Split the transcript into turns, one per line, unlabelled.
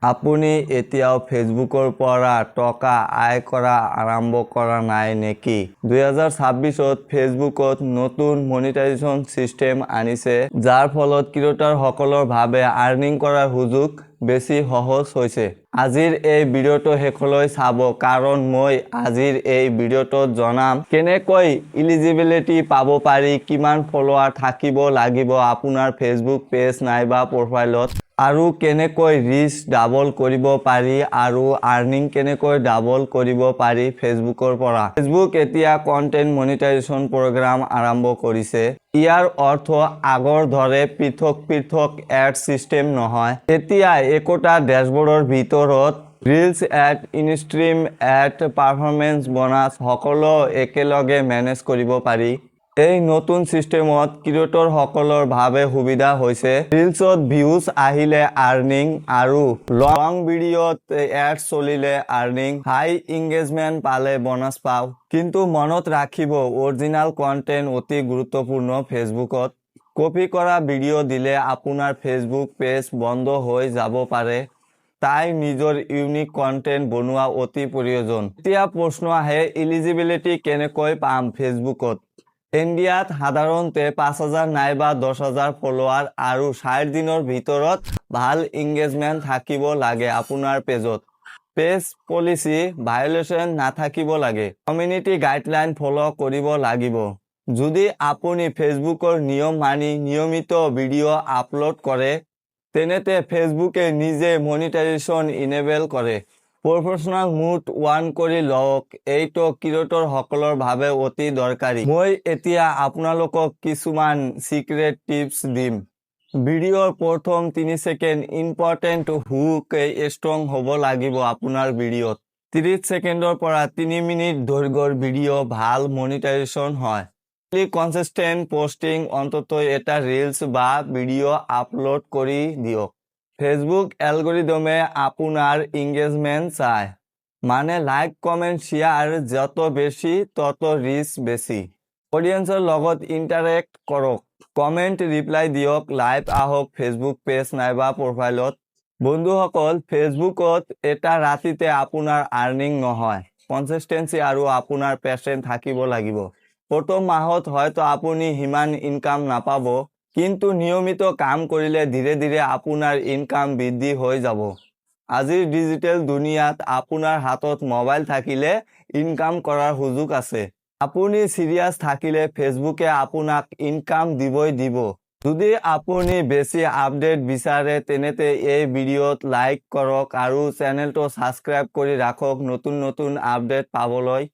আপুনি এতিয়াও ফেচবুকৰ পৰা টকা আয় কৰা আৰম্ভ কৰা নাই নেকি? 2026ত ফেচবুকত নতুন মনিটাইজেশ্যন সিস্টেম আনিছে, যাৰ ফলত ক্ৰিয়েটৰসকলৰ বাবে আৰ্নিং কৰাৰ সুযোগ বেছি সহজ হৈছে। আজিৰ এই ভিডিঅ'টো শেষলৈ চাব, কাৰণ মই আজিৰ এই ভিডিঅ'টোত জনাম কেনেকৈ এলিজিবিলিটি পাব পাৰি, কিমান ফলোৱাৰ থাকিব লাগিব আপোনাৰ ফেচবুক পেজ নাইবা প্ৰফাইলত, আৰু কেনেকৈ ৰিচ ডাবল কৰিব পাৰি আৰু আৰ্নিং কেনেকৈ ডাবল কৰিব পাৰি ফেচবুকৰ পৰা। ফেচবুক এতিয়া কণ্টেণ্ট মনিটাইজেশ্যন প্ৰগ্ৰাম আৰম্ভ কৰিছে। ইয়াৰ অৰ্থ আগৰ দৰে পৃথক পৃথক এড সিস্টেম নহয়। এতিয়া একোটা ডেশবৰ্ডৰ ভিতৰত reels ad, instream ad, performance bonus সকলো একেলগে মেনেজ কৰিব পাৰি। এই নতুন সিস্টেমত ক্ৰিয়েটৰসকলৰ বাবে সুবিধা হৈছে ৰিলছত ভিউজ আহিলে আৰ্নিং, আৰু লং ভিডিঅ'ত এড চলিলে আৰ্নিং, হাই এংগেজমেন্ট পালে বোনাছ পাও। কিন্তু মনত ৰাখিব, অৰিজিনাল কণ্টেণ্ট অতি গুৰুত্বপূৰ্ণ। ফেচবুকত কপি কৰা ভিডিঅ' দিলে আপোনাৰ ফেচবুক পেজ বন্ধ হৈ যাব পাৰে। তাই নিজৰ ইউনিক কণ্টেণ্ট বনোৱা অতি প্ৰয়োজন। এতিয়া প্ৰশ্ন আহে, এলিজিবিলিটি কেনেকৈ পাম ফেচবুকত? ইণ্ডিয়াত সাধাৰণতে 5,000 নাইবা 10,000 ফলোৱাৰ আৰু 60 দিনৰ ভিতৰত ভাল এংগেজমেন্ট থাকিব লাগে আপোনাৰ পেজত। পেজ পলিচি ভায়োলেশ্যন নাথাকিব লাগে। কমিউনিটি গাইডলাইন ফলো কৰিব লাগিব। যদি আপুনি ফেচবুকৰ নিয়ম মানি নিয়মিত ভিডিঅ' আপলোড কৰে, তেন্তে ফেচবুকে নিজে মনিটাইজেশ্যন ইনেবল কৰে। প্ৰফেশ্যনেল মুড অন কৰি লওক, এইটো ক্ৰিয়েটৰসকলৰ বাবে অতি দৰকাৰী। মই এতিয়া আপোনালোকক কিছুমান সিক্ৰেট টিপছ দিম। ভিডিঅ'ৰ প্ৰথম 30 ছেকেণ্ড ইম্পৰ্টেণ্ট হুক ষ্ট্ৰং হ'ব লাগিব আপোনাৰ ভিডিঅ'ত। 30 ছেকেণ্ডৰ পৰা 3 মিনিট দৈৰ্ঘ্যৰ ভিডিঅ' ভাল মনিটাইজেশ্যন হয়। কনচিষ্টেণ্ট পোষ্টিং, অন্ততঃ এটা ৰিলছ বা ভিডিঅ' আপলোড কৰি দিয়ক। ফেচবুক এলগৰিদমে আপোনাৰ এংগেজমেন্ট চায়, মানে লাইক কমেণ্ট শ্বেয়াৰ যত বেছি তত ৰিচ বেছি। অডিয়েন্সৰ লগত ইণ্টাৰেক্ট কৰক, কমেণ্ট ৰিপ্লাই দিয়ক, লাইভ আহক ফেচবুক পেজ নাইবা প্ৰফাইলত। বন্ধুসকল, ফেচবুকত এটা ৰাতিতে আপোনাৰ আৰ্নিং নহয়, কনচিষ্টেন্সি আৰু আপোনাৰ পেচেন্স থাকিব লাগিব। প্ৰথম মাহত হয়তো আপুনি সিমান ইনকাম নাপাব, কিন্তু নিয়মিত কাম কৰিলে ধীৰে ধীৰে আপোনাৰ ইনকাম বৃদ্ধি হৈ যাব। আজিৰ ডিজিটেল দুনিয়াত আপোনাৰ হাতত মোবাইল থাকিলে ইনকাম কৰাৰ সুযোগ আছে। আপুনি সিৰিয়াছ থাকিলে ফেচবুকে আপোনাক ইনকাম দিবই দিব। যদি আপুনি বেছি আপডেট বিচাৰে, তেন্তে এই ভিডিঅ'ত লাইক কৰক আৰু চেনেলটো সাবস্ক্ৰাইব কৰি ৰাখক নতুন নতুন আপডেট পাবলৈ।